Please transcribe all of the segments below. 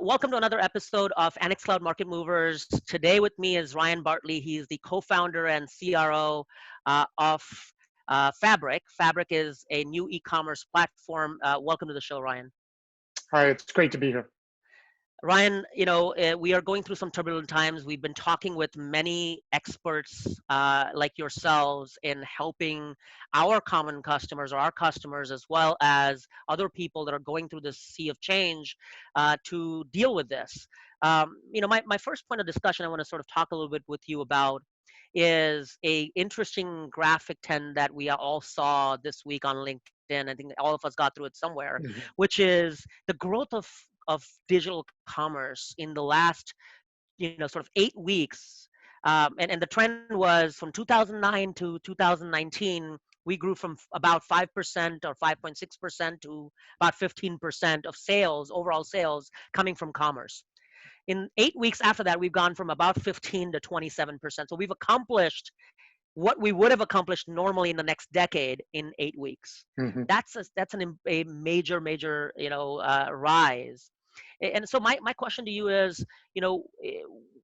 Welcome to another episode of Annex Cloud Market Movers. Today with me is Ryan Bartley. He's the co-founder and CRO of Fabric. Fabric is a new e-commerce platform. Welcome to the show, Ryan. Hi, it's great to be here. Ryan, we are going through some turbulent times. We've been talking with many experts like yourselves in helping our common customers or our customers, as well as other people that are going through this sea of change to deal with this. My first point of discussion I want to sort of talk a little bit with you about is a interesting graphic trend that we all saw this week on LinkedIn. I think all of us got through it somewhere, which is the growth of digital commerce in the last, sort of 8 weeks. And the trend was from 2009 to 2019, we grew from about 5% or 5.6% to about 15% of sales, overall sales, coming from commerce. In 8 weeks after that, we've gone from about 15 to 27%. So we've accomplished what we would have accomplished normally in the next decade in 8 weeks. That's a major rise. And so my question to you is,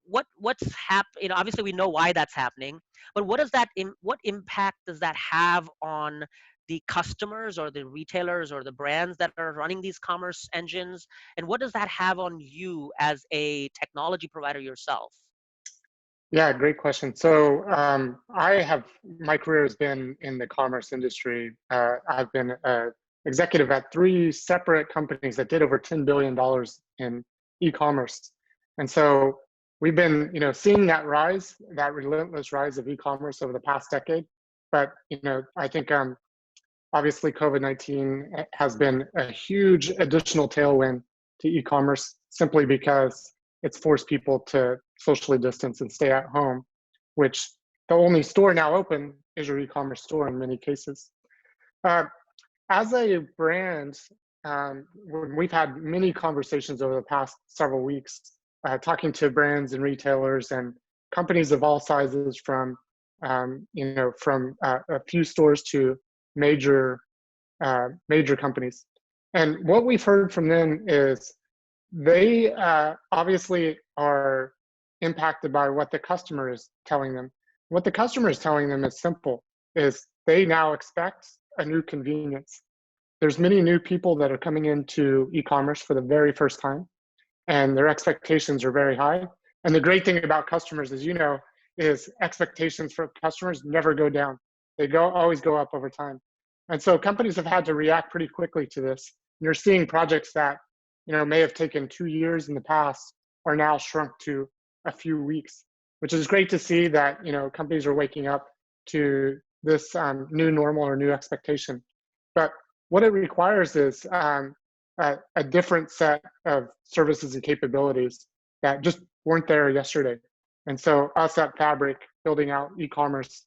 what's happening? Obviously we know why that's happening, but what impact does that have on the customers or the retailers or the brands that are running these commerce engines? And what does that have on you as a technology provider yourself? Yeah, great question. So my career has been in the commerce industry. I've been executive at 3 separate companies that did over $10 billion in e-commerce. And so we've been, seeing that rise, that relentless rise of e-commerce over the past decade. But, I think obviously COVID-19 has been a huge additional tailwind to e-commerce simply because it's forced people to socially distance and stay at home, which the only store now open is your e-commerce store in many cases. As a brand, we've had many conversations over the past several weeks, talking to brands and retailers and companies of all sizes, from a few stores to major companies. And what we've heard from them is they obviously are impacted by what the customer is telling them. What the customer is telling them is simple, is they now expect a new convenience. There's many new people that are coming into e-commerce for the very first time, and their expectations are very high. And the great thing about customers, as you know, is expectations for customers never go down. They always go up over time. And so companies have had to react pretty quickly to this. And you're seeing projects that may have taken 2 years in the past are now shrunk to a few weeks, which is great to see that companies are waking up to this new normal or new expectation. But what it requires is a different set of services and capabilities that just weren't there yesterday. And so us at Fabric, building out e-commerce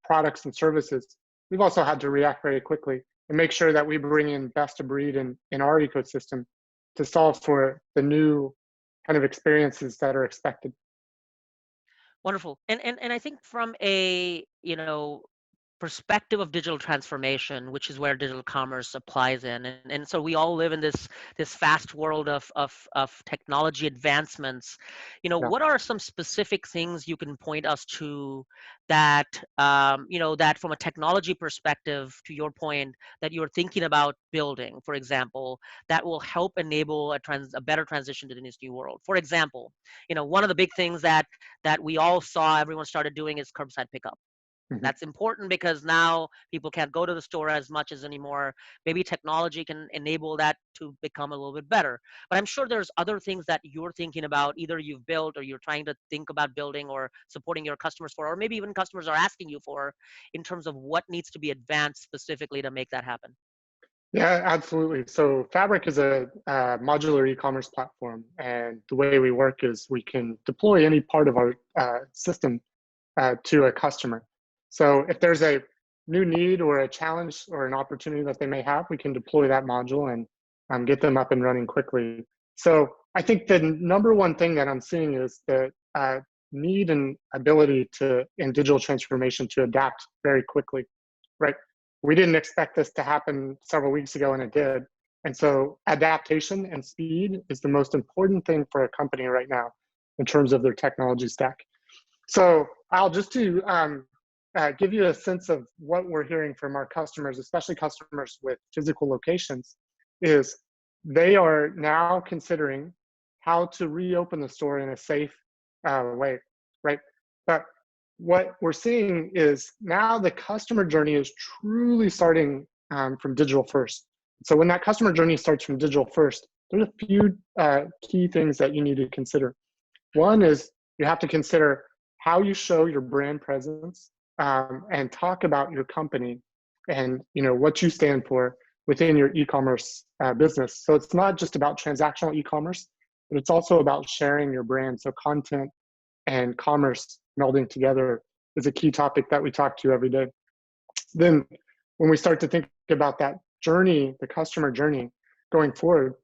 products and services, we've also had to react very quickly and make sure that we bring in best of breed in our ecosystem to solve for the new kind of experiences that are expected. Wonderful. And I think from a, perspective of digital transformation, which is where digital commerce applies in. And so we all live in this fast world of technology advancements. Yeah. What are some specific things you can point us to that, that from a technology perspective, to your point, that you're thinking about building, for example, that will help enable a better transition to this new world? For example, one of the big things that we all saw everyone started doing is curbside pickup. That's important because now people can't go to the store as much as anymore. Maybe technology can enable that to become a little bit better. But I'm sure there's other things that you're thinking about, either you've built or you're trying to think about building or supporting your customers for, or maybe even customers are asking you for, in terms of what needs to be advanced specifically to make that happen. Yeah, absolutely. So Fabric is a modular e-commerce platform. And the way we work is we can deploy any part of our system to a customer. So if there's a new need or a challenge or an opportunity that they may have, we can deploy that module and get them up and running quickly. So I think the number one thing that I'm seeing is the need and ability in digital transformation to adapt very quickly, right? We didn't expect this to happen several weeks ago, and it did. And so adaptation and speed is the most important thing for a company right now in terms of their technology stack. So I'll just to give you a sense of what we're hearing from our customers, especially customers with physical locations, is they are now considering how to reopen the store in a safe way, right? But what we're seeing is now the customer journey is truly starting from digital first. So when that customer journey starts from digital first, there's a few key things that you need to consider. One is you have to consider how you show your brand presence and talk about your company and what you stand for within your e-commerce business. So it's not just about transactional e-commerce, but it's also about sharing your brand. So content and commerce melding together is a key topic that we talk to every day. Then when we start to think about that journey, the customer journey going forward,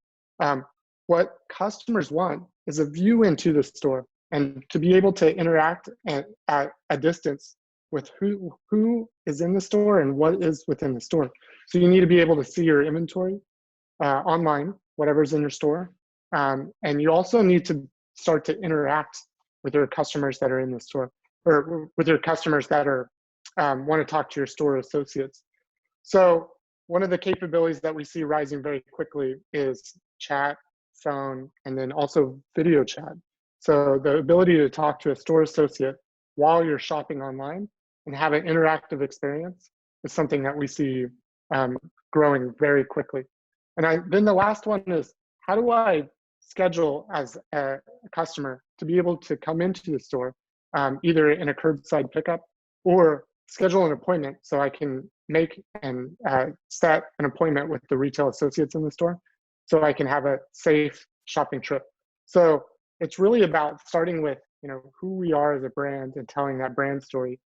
what customers want is a view into the store and to be able to interact at a distance with who is in the store and what is within the store. So you need to be able to see your inventory online, whatever's in your store. And you also need to start to interact with your customers that are in the store, or with your customers that are want to talk to your store associates. So one of the capabilities that we see rising very quickly is chat, phone, and then also video chat. So the ability to talk to a store associate while you're shopping online and have an interactive experience is something that we see growing very quickly. And then the last one is, how do I schedule as a customer to be able to come into the store, either in a curbside pickup or schedule an appointment so I can make and set an appointment with the retail associates in the store so I can have a safe shopping trip. So it's really about starting with who we are as a brand and telling that brand story,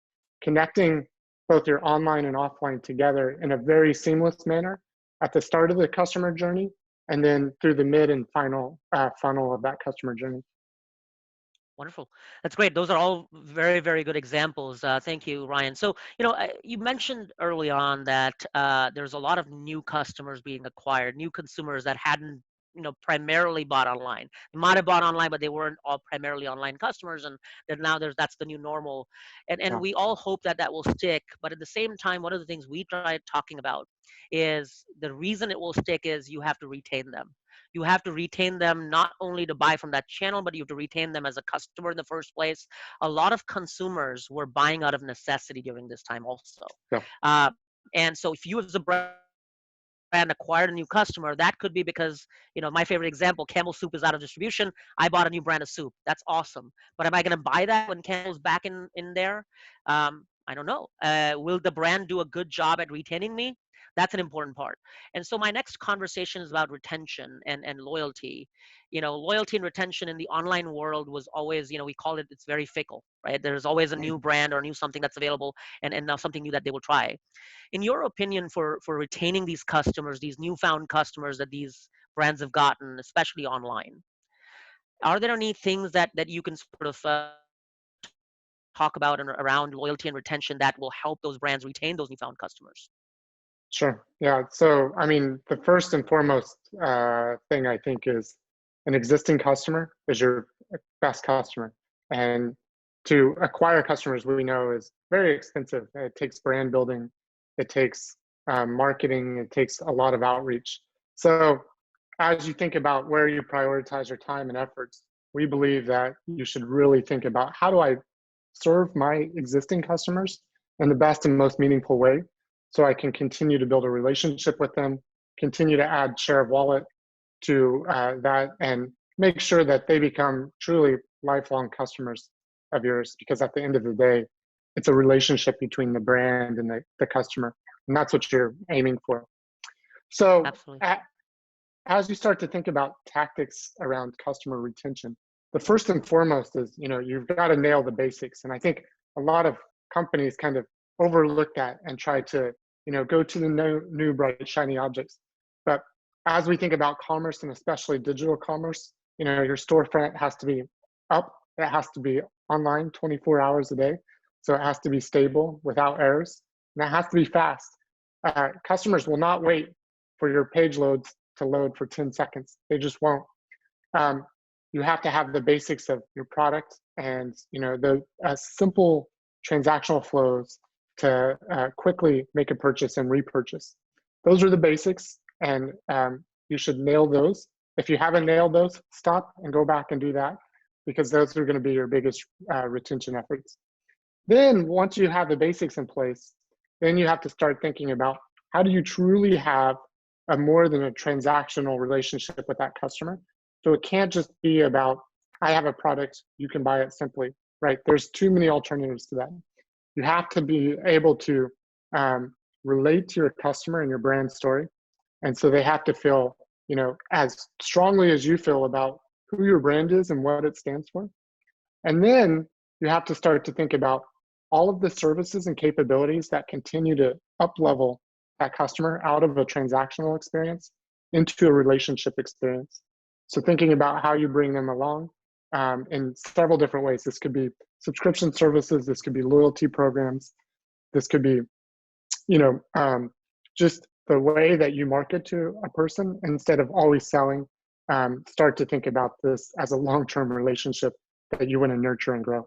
connecting both your online and offline together in a very seamless manner at the start of the customer journey and then through the mid and final funnel of that customer journey. Wonderful. That's great. Those are all very, very good examples. Thank you, Ryan. So, you mentioned early on that there's a lot of new customers being acquired, new consumers that hadn't, primarily bought online. They might have bought online, but they weren't all primarily online customers, and that now that's the new normal. And Yeah. we all hope that that will stick. But at the same time, one of the things we tried talking about is the reason it will stick is you have to retain them. You have to retain them not only to buy from that channel, but you have to retain them as a customer in the first place. A lot of consumers were buying out of necessity during this time also. Yeah. And so if you as a brand acquired a new customer, that could be because, my favorite example, Camel Soup is out of distribution. I bought a new brand of soup. That's awesome. But am I going to buy that when Camel's back in there? I don't know. Will the brand do a good job at retaining me? That's an important part. And so my next conversation is about retention and loyalty. Loyalty and retention in the online world was always, we call it, it's very fickle, right? There's always a new brand or new something that's available and now something new that they will try. In your opinion, for retaining these customers, these newfound customers that these brands have gotten, especially online, are there any things that you can sort of talk about and around loyalty and retention that will help those brands retain those newfound customers? Sure. Yeah. So, I mean, the first and foremost thing I think is an existing customer is your best customer. And to acquire customers, we know is very expensive. It takes brand building, it takes marketing, it takes a lot of outreach. So, as you think about where you prioritize your time and efforts, we believe that you should really think about, how do I serve my existing customers in the best and most meaningful way, so I can continue to build a relationship with them, continue to add share of wallet to that, and make sure that they become truly lifelong customers of yours. Because at the end of the day, it's a relationship between the brand and the customer, and that's what you're aiming for. So as you start to think about tactics around customer retention, the first and foremost is, you've got to nail the basics. And I think a lot of companies kind of overlook that and try to go to the new bright shiny objects. But as we think about commerce, and especially digital commerce, your storefront has to be up, it has to be online 24 hours a day, so it has to be stable without errors, and it has to be fast. Customers will not wait for your page loads to load for 10 seconds. They just won't. Um, you have to have the basics of your product and the simple transactional flows to quickly make a purchase and repurchase. Those are the basics, and you should nail those. If you haven't nailed those, stop and go back and do that, because those are going to be your biggest retention efforts. Then once you have the basics in place, then you have to start thinking about how do you truly have a more than a transactional relationship with that customer. So it can't just be about, I have a product, you can buy it simply, right? There's too many alternatives to that. You have to be able to relate to your customer and your brand story. And so they have to feel, as strongly as you feel about who your brand is and what it stands for. And then you have to start to think about all of the services and capabilities that continue to up-level that customer out of a transactional experience into a relationship experience. So thinking about how you bring them along in several different ways. This could be subscription services, this could be loyalty programs, this could be, just the way that you market to a person instead of always selling. Start to think about this as a long-term relationship that you want to nurture and grow.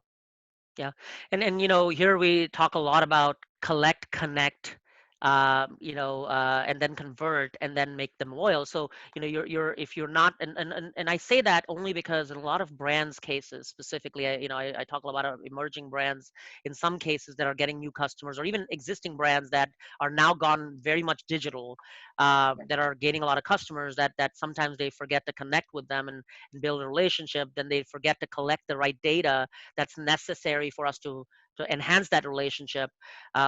Yeah, and here we talk a lot about collect, connect, and then convert, and then make them loyal. So you're if you're not, and I say that only because in a lot of brands cases, specifically, I talk a lot about emerging brands in some cases that are getting new customers, or even existing brands that are now gone very much digital, that are gaining a lot of customers. That sometimes they forget to connect with them and build a relationship. Then they forget to collect the right data that's necessary for us to enhance that relationship.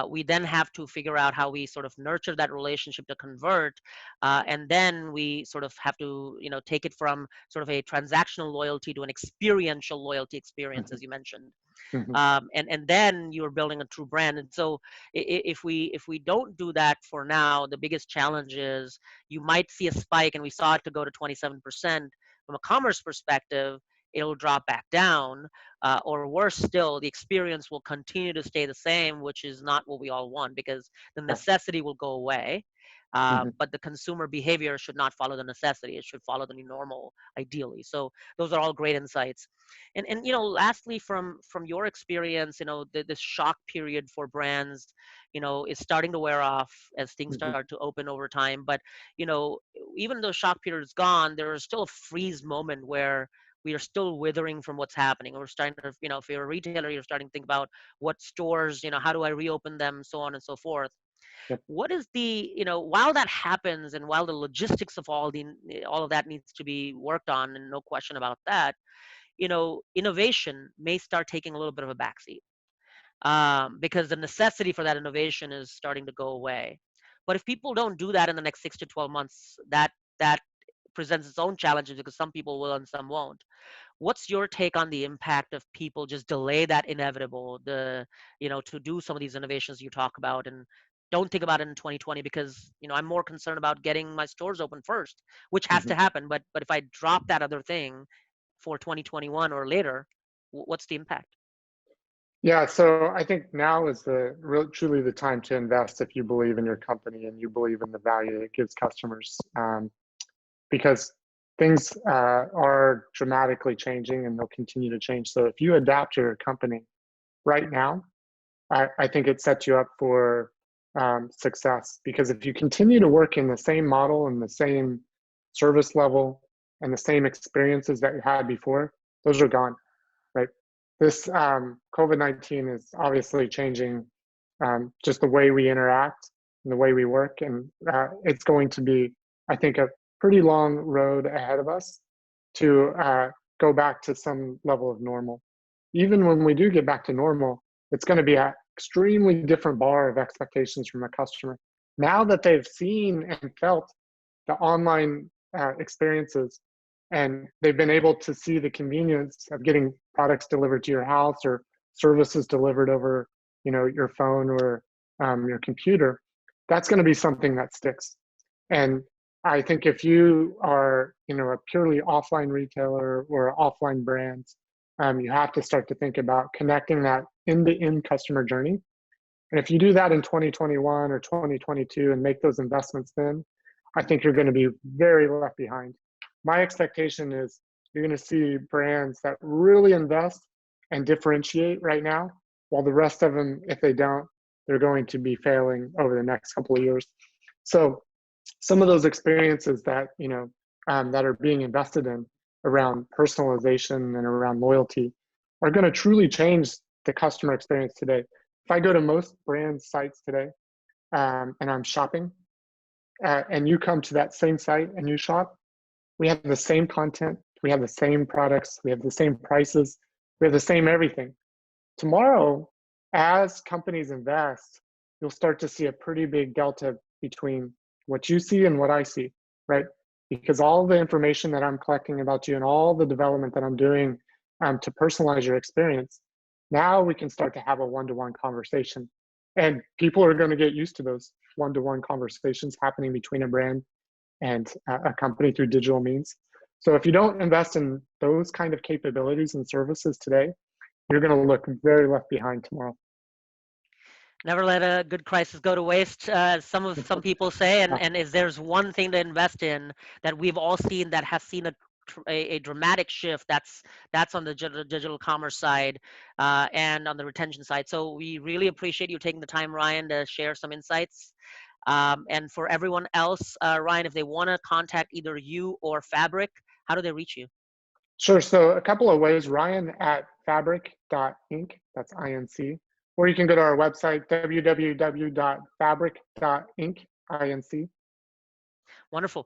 We then have to figure out how we sort of nurture that relationship to convert, and then we sort of have to take it from sort of a transactional loyalty to an experiential loyalty experience, as you mentioned. Mm-hmm. And then you're building a true brand. And so if we don't do that for now, the biggest challenge is you might see a spike, and we saw it to go to 27% from a commerce perspective. It'll drop back down, or worse still, the experience will continue to stay the same, which is not what we all want, because the necessity will go away. But the consumer behavior should not follow the necessity. It should follow the new normal, ideally. So those are all great insights. And lastly, from your experience, this shock period for brands, is starting to wear off as things start to open over time. But even though shock period is gone, there is still a freeze moment where we are still withering from what's happening. We're starting to, if you're a retailer, you're starting to think about what stores, how do I reopen them, so on and so forth. Yep. What is the, while that happens, and while the logistics of all of that needs to be worked on, and no question about that, innovation may start taking a little bit of a backseat, because the necessity for that innovation is starting to go away. But if people don't do that in the next 6 to 12 months, that presents its own challenges, because some people will and some won't. What's your take on the impact of people just delay that inevitable, to do some of these innovations you talk about, and don't think about it in 2020, because I'm more concerned about getting my stores open first, which has to happen. But if I drop that other thing for 2021 or later, what's the impact? Yeah, so I think now is truly the time to invest if you believe in your company and you believe in the value it gives customers. Because things are dramatically changing, and they'll continue to change. So if you adapt your company right now, I think it sets you up for success. Because if you continue to work in the same model and the same service level and the same experiences that you had before, those are gone, right? This COVID-19 is obviously changing just the way we interact and the way we work. And it's going to be, I think, a pretty long road ahead of us to go back to some level of normal. Even when we do get back to normal, it's going to be an extremely different bar of expectations from a customer. Now that they've seen and felt the online experiences, and they've been able to see the convenience of getting products delivered to your house, or services delivered over your phone or your computer, that's going to be something that sticks. And I think if you are, a purely offline retailer or offline brand, you have to start to think about connecting that end-to-end customer journey. And if you do that in 2021 or 2022 and make those investments then, I think you're going to be very left behind. My expectation is you're going to see brands that really invest and differentiate right now, while the rest of them, if they don't, they're going to be failing over the next couple of years. So some of those experiences that, that are being invested in around personalization and around loyalty are going to truly change the customer experience today. If I go to most brand sites today, and I'm shopping, and you come to that same site and you shop, we have the same content, we have the same products, we have the same prices, we have the same everything. Tomorrow, as companies invest, you'll start to see a pretty big delta between what you see and what I see, right? Because all the information that I'm collecting about you and all the development that I'm doing to personalize your experience, now we can start to have a one-to-one conversation. And people are going to get used to those one-to-one conversations happening between a brand and a company through digital means. So if you don't invest in those kind of capabilities and services today, you're going to look very left behind tomorrow. Never let a good crisis go to waste. Some people say, and if there's one thing to invest in that we've all seen that has seen a dramatic shift, that's on the digital commerce side and on the retention side. So we really appreciate you taking the time, Ryan, to share some insights. And for everyone else, Ryan, if they want to contact either you or Fabric, how do they reach you? Sure. So a couple of ways. Ryan at fabric.inc, that's INC, or you can go to our website, www.fabric.inc, INC. Wonderful.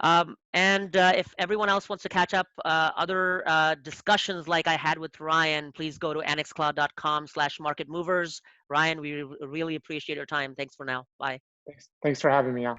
And if everyone else wants to catch up other discussions like I had with Ryan, please go to annexcloud.com/marketmovers. Ryan, we really appreciate your time. Thanks for now. Bye. Thanks for having me, Al.